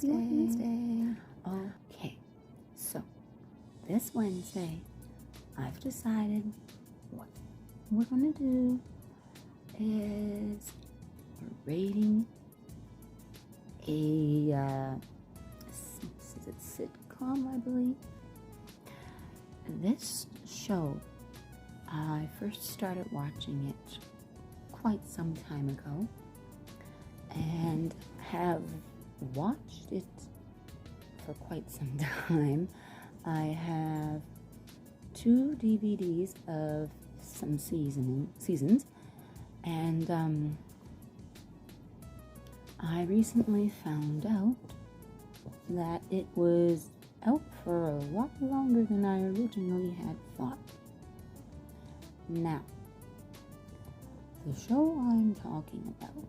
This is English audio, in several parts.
Wednesday. Okay, so this Wednesday, I've decided what we're gonna do is rating a sitcom, I believe. This show, I first started watching it quite some time ago and have watched it for quite some time. I have 2 DVDs of some seasons, and I recently found out that it was out for a lot longer than I originally had thought. Now, the show I'm talking about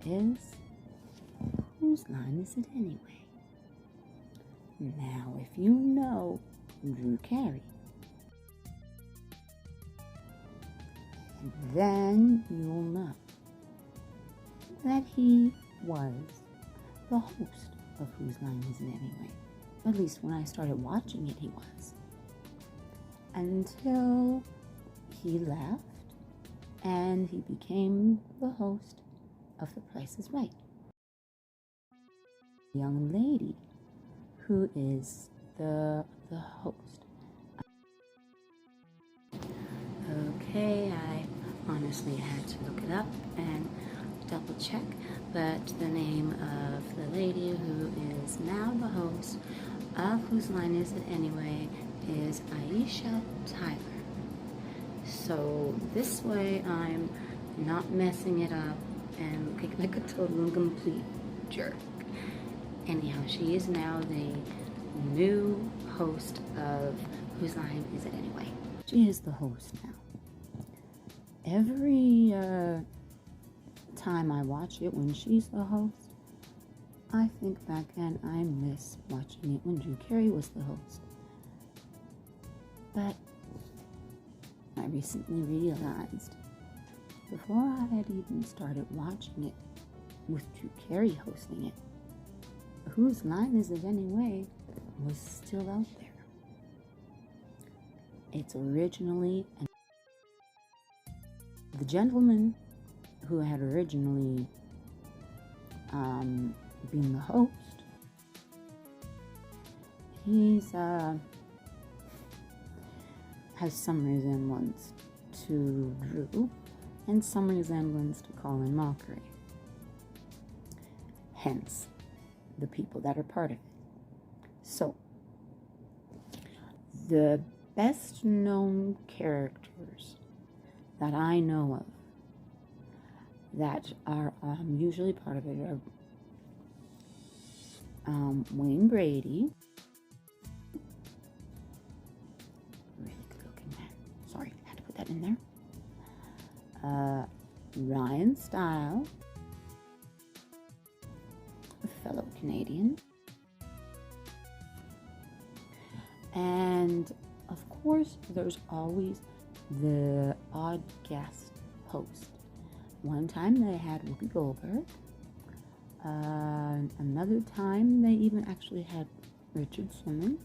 is Whose Line Is It Anyway? Now, if you know Drew Carey, then you'll know that he was the host of Whose Line Is It Anyway? At least when I started watching it, he was. Until he left and he became the host of The Price is Right. The young lady who is the host. Okay, I honestly had to look it up and double check, but the name of the lady who is now the host of Whose Line Is It Anyway is Aisha Tyler. So this way I'm not messing it up and looking like a total and complete jerk. Anyhow, she is now the new host of Whose Line Is It Anyway? She is the host now. Every time I watch it when she's the host, I think back and I miss watching it when Drew Carey was the host. But I recently realized, before I had even started watching it with Drew Carey hosting it, Whose Line Is It Anyway was still out there. It's originally the gentleman who had originally been the host. He's has some resemblance to Drew and some resemblance to Colin Mockery. Hence, the people that are part of it. So, the best known characters that I know of that are usually part of it are Wayne Brady. Really good looking man. Sorry, I had to put that in there. Ryan Stiles, a fellow Canadian. And of course, there's always the odd guest host. One time they had Whoopi Goldberg. Another time they even actually had Richard Simmons.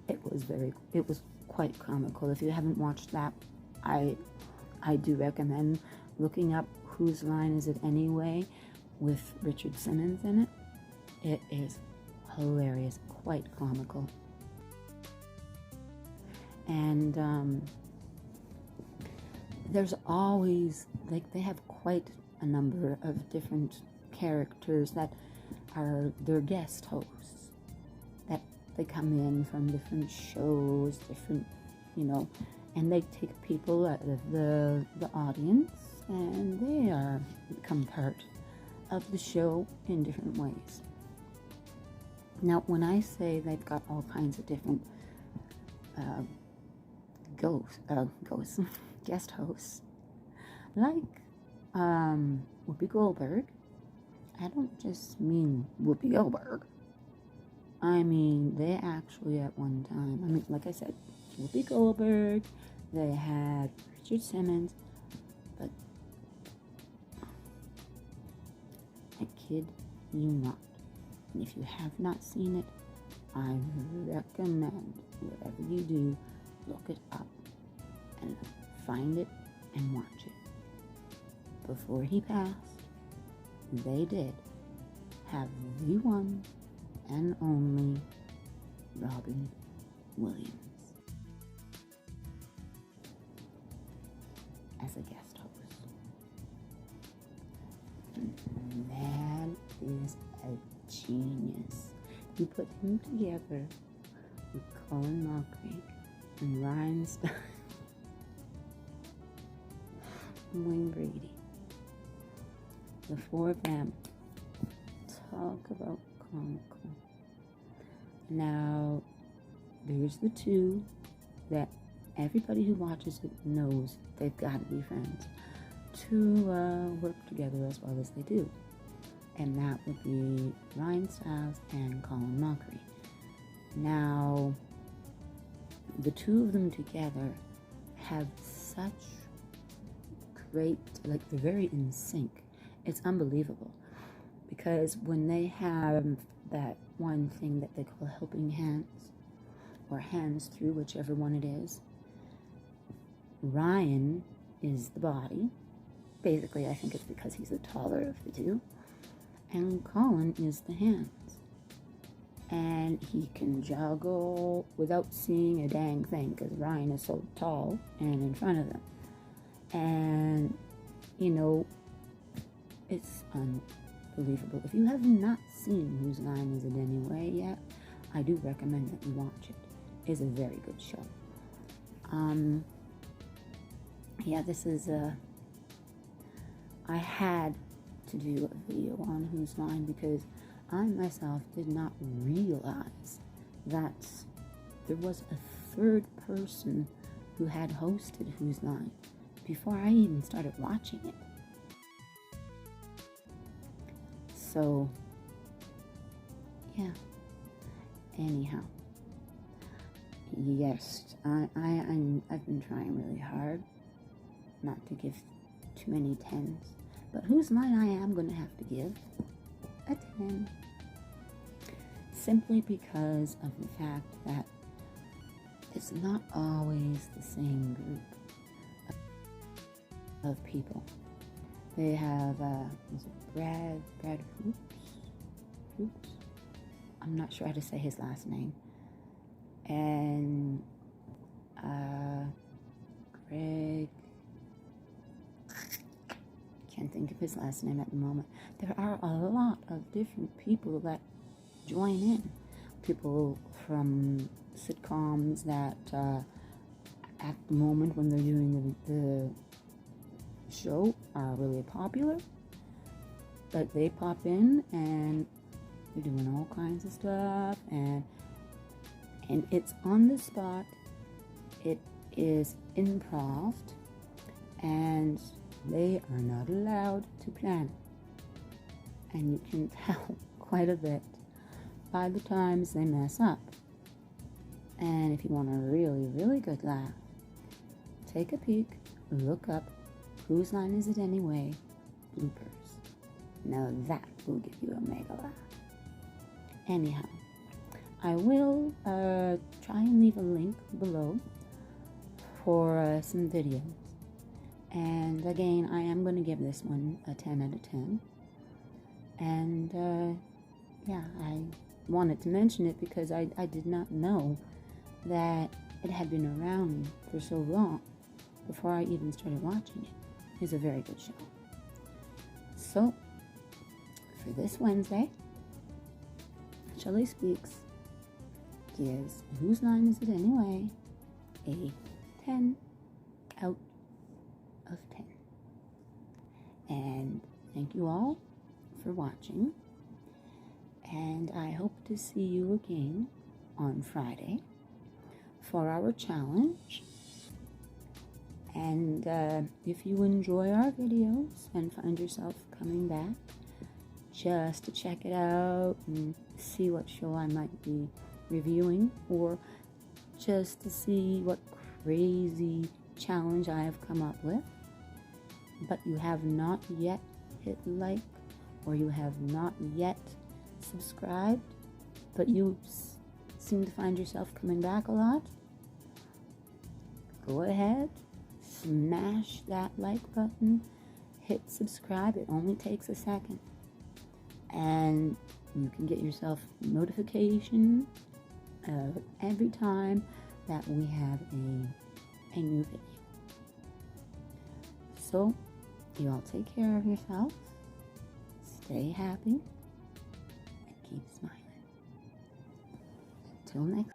It was quite comical. If you haven't watched that, I do recommend looking up Whose Line Is It Anyway with Richard Simmons in it. It is hilarious, quite comical. And there's always, they have quite a number of different characters that are their guest hosts, that they come in from different shows, different, and they take people out of the audience, and they become part of the show in different ways. Now, when I say they've got all kinds of different guest hosts, like Whoopi Goldberg, I don't just mean Whoopi Goldberg. I mean, they actually at one time, like I said, Whoopi Goldberg, they had Richard Simmons, but I kid you not, And if you have not seen it, I recommend whatever you do, look it up and find it and watch it. Before he passed, they did have the one and only Robin Williams as a guest host. The man is a genius. You put him together with Colin Mockery and Ryan Stein and Wayne Brady. The four of them talk about comical. Now, there's the two that everybody who watches it knows they've got to be friends to work together as well as they do. And that would be Ryan Stiles and Colin Mockery. Now, the two of them together have such great, like, they're very in sync. It's unbelievable. Because when they have that one thing that they call helping hands, or hands through, whichever one it is, Ryan is the body. Basically, I think it's because he's the taller of the two. And Colin is the hands. And he can juggle without seeing a dang thing, because Ryan is so tall and in front of them. And, you know, it's unbelievable. If you have not seen Whose Line Is It Anyway yet, I do recommend that you watch it. It's a very good show. Yeah, this is I had to do a video on Whose Line because I myself did not realize that there was a third person who had hosted Whose Line before I even started watching it. So, yeah. Anyhow, yes, I've been trying really hard not to give too many 10s, but Whose Line I am going to have to give a 10, simply because of the fact that it's not always the same group of people. They have, is it Brad Hoops? I'm not sure how to say his last name. And, Greg, can't think of his last name at the moment. There are a lot of different people that join in. People from sitcoms that, at the moment when they're doing the show, are really popular. But they pop in and they're doing all kinds of stuff, and it's on the spot. It is improv, and they are not allowed to plan it. And you can tell quite a bit by the times they mess up. And if you want a really, really good laugh, take a peek, look up Whose Line Is It Anyway? Bloopers. Now that will give you a mega laugh. Anyhow, I will try and leave a link below for some videos. And again, I am going to give this one a 10 out of 10. And yeah, I wanted to mention it because I did not know that it had been around for so long before I even started watching it. It's a very good show. So, for this Wednesday, Shelley Speaks gives Whose Line Is It Anyway? A 10 out of 10. And thank you all for watching. And I hope to see you again on Friday for our challenge. And if you enjoy our videos and find yourself coming back just to check it out and see what show I might be reviewing, or just to see what crazy challenge I have come up with, but you have not yet hit like, or you have not yet subscribed, but you seem to find yourself coming back a lot, go ahead, smash that like button, hit subscribe. It only takes a second. And you can get yourself notification every time that we have a new video. So, you all take care of yourselves, stay happy, and keep smiling. Until next